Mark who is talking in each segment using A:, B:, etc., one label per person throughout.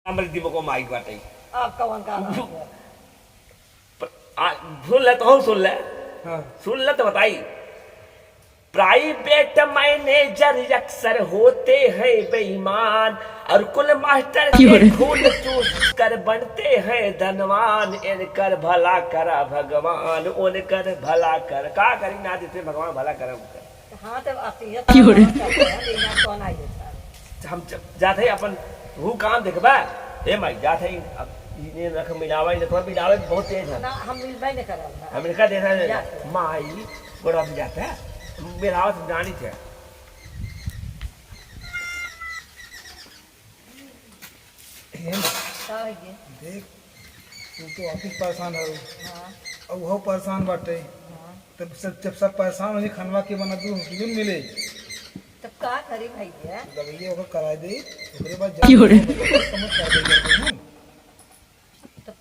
A: Ambil di boko mic बाटे
B: आप कौन गाना
A: सुन ले तो सुन ले
B: हाँ
A: सुन ले तो बताई प्राइवेट मैनेजर अक्सर होते हैं बेईमान और कुल मास्टर के खून चूस कर बनते हैं धनवान इनकर भला करा भगवान उनकर भला कर का करी ना देते भगवान भला करा
B: हाँ तो आती है कौन आई
A: हम जाते हैं अपन वो काम देखबा ए माई जाते हैं अब इने रख मिलावा ने थोड़ा मिलावे बहुत तेज है
B: ना हम मिलबे नहीं करल
A: हम इनका देखा माई बड़ा भी जाता है मिलावा से जानी थे
C: देख तू तो ऑफिस परेशान हो
B: हाँ
C: और वो परेशान बाटे तब जब सब परेशान हो खनवा के बना दू हॉस्पिटल मिले
B: तब का करी भैया
C: दवाइया ओकर करा दे ओकरे बाद समझ कर दे
B: तब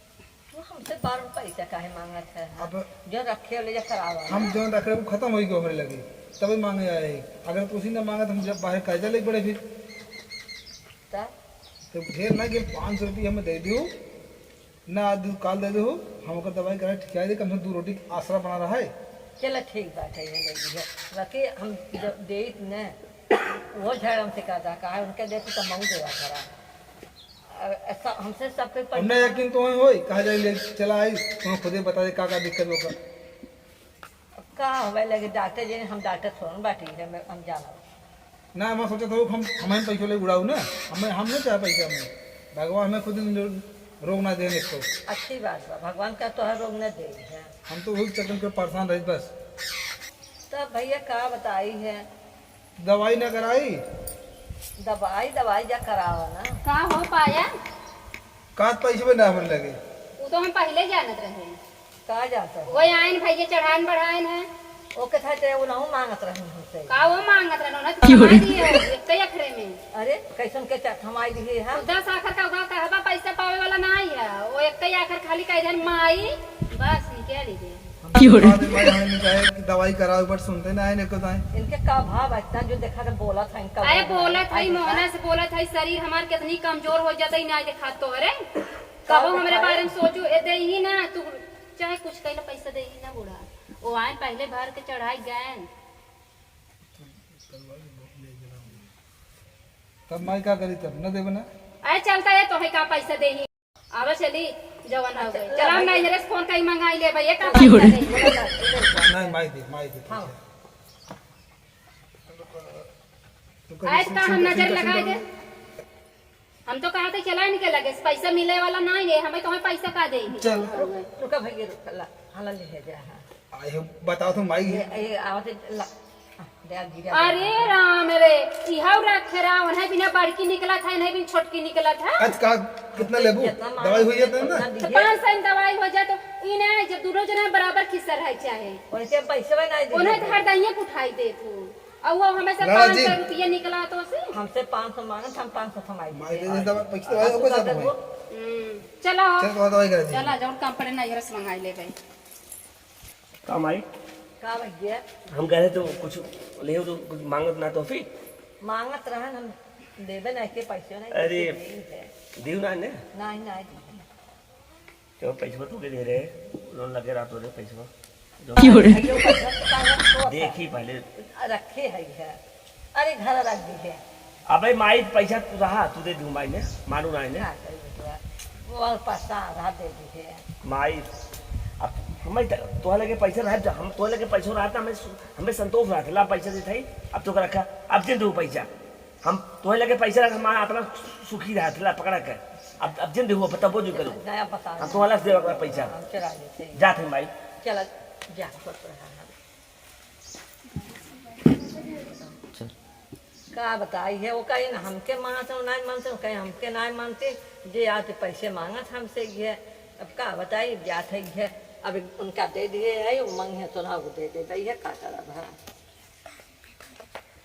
B: तू हमसे 12 पैसा काहे मांगत है
C: अब
B: जो रखे ले जा करावा
C: हम जो रखे वो खत्म हो गई हमरे लगे तभी मांगे आए अगर तू उसी ने मांगा तो हम जब बाहर कर्जा लेके पड़े फिर तो ढेर ना कि 500 रुपये हमें दे दो ना आज काल दे दो हम ओकर दवाई करा ठिका दे कम से 2 रोटी आसरा बना रहा है
B: चलो ठीक बात है ये ले रखे हम जब दे न वो झड़ हमसे कहता कहा उनके देते तो मऊ देवा करा ऐसा हमसे सब पे
C: हमने यकीन तो होई कहा जाए ले चला आई तुम खुदे बता दे का दिक्कत होगा
B: का होवे लगे डॉक्टर जी हम डॉक्टर थोड़न बाटी है हम जाना
C: ना मैं सोचा था हमें पैसों ले उड़ाऊ ना हम नहीं चाहे पैसा हमें भगवान हमें खुद रोग ना देने को
B: अच्छी बात है भगवान का तो हर रोग न दे है
C: हम तो वही चक्कर के परेशान रहे बस
B: तो भैया का बताई है
C: दवाई ना कराई
B: दवाई जा करावा ना
D: का हो पाया
C: कात पैसे में ना हमरे लगे
D: वो तो हम पहले जानत रहे
B: का जाता है
D: वो आयन भैया चढ़ान बढ़ायन है
B: ओ के था ते उनहु मांगत रही हमसे
D: का वो मांगत रहे ना कमा दिए एक अखरे में
B: अरे कैसन के थमाई दी है
D: 10 आखर का उधर कहबा पैसा पावे वाला नहीं है वो एक आखर खाली कह देन माई बस निकल लीजिए
C: दवाई कराओ बट सुनते ना है को
B: इनके का भाव इतना जो देखा था बोला था इनका
D: अरे बोला था मोहना से बोला था शरीर हमार कितनी कमजोर हो जाता ही ना देखा तो अरे कबो हमारे बारे में सोचो ए दे ही ना तू चाहे कुछ कहला पैसा दे ही ना बूढ़ा वो आए पहले भर के चढ़ाई गए
C: तब माई का करी तब न देबे ना
D: अरे चलता है तो है का पैसा दे ही आवा चली जवान हो गई चला हम नहीं रेस फोन कहीं मंगाई ले भैया का पैसा दे
C: नहीं माई दे
B: हाँ
D: आज का हम नजर लगाए दे हम तो कहा थे चला नहीं के लगे पैसा मिले वाला नहीं है हमें तो पैसा का दे
C: चल
B: रुका भैया रुका हाला ले जा
C: आए बताओ तो माई
B: ये आवते
D: अरे राम रे इहा रखे राम है बिना बड़की निकला था नहीं बिन छोटकी निकला था
C: आज का कितना लेबू दवाई हुई है ना
D: तो 500 दवाई हो जाए तो इन्हें जब दोनों जना बराबर खिसर है चाहे
B: उनके पैसे में नहीं
D: उन्हें हर दहिया उठाई दे तू और वो हमें से 500 रुपया निकला तो से
B: हमसे 500 मांगे हम 500 थमाई
C: माई दे दवा पैसा दवाई हो सब
D: चलो
C: चल दवाई कर दे
D: चला जाओ कंपनी नहीं रस मंगाई ले भाई
A: काम आई
B: का भैया
A: हम कह रहे तो कुछ ले तो कुछ मांगत ना तो फिर
B: मांगत रहन हम देबे नहीं के पैसे नहीं
A: अरे दीव ना ने
B: नहीं नहीं
A: तो पैसा तो के दे रहे लोन लगे रात रे पैसा देखी पहले
B: रखे है अरे घर रख दी है
A: अबे माई पैसा तू रहा तू दे दूं माई ने मानू ना ने
B: वो पैसा रहा दे दी है
A: माई अब हमें तो लगे पैसा रह हम तो लगे पैसा रहा था हमें संतोष रहा था पैसा दे थी अब तो रखा अब जिन दो पैसा हम तो लगे पैसा रख हमारा अपना सुखी रहा था पकड़ा कर अब जिन दो पता बोझ करो
B: नया बता
A: हम तो अलग दे पैसा
B: हम चला लेते
A: जाते माई
B: चल जा का बताई है वो कहीं हमके मानते नहीं मानते कहीं हमके नहीं मानते जे आते पैसे मांगत हमसे ये अब का बताइए जाते है अब उनका दे दिए है मंगे तो ना दे दे भैया का करा भरा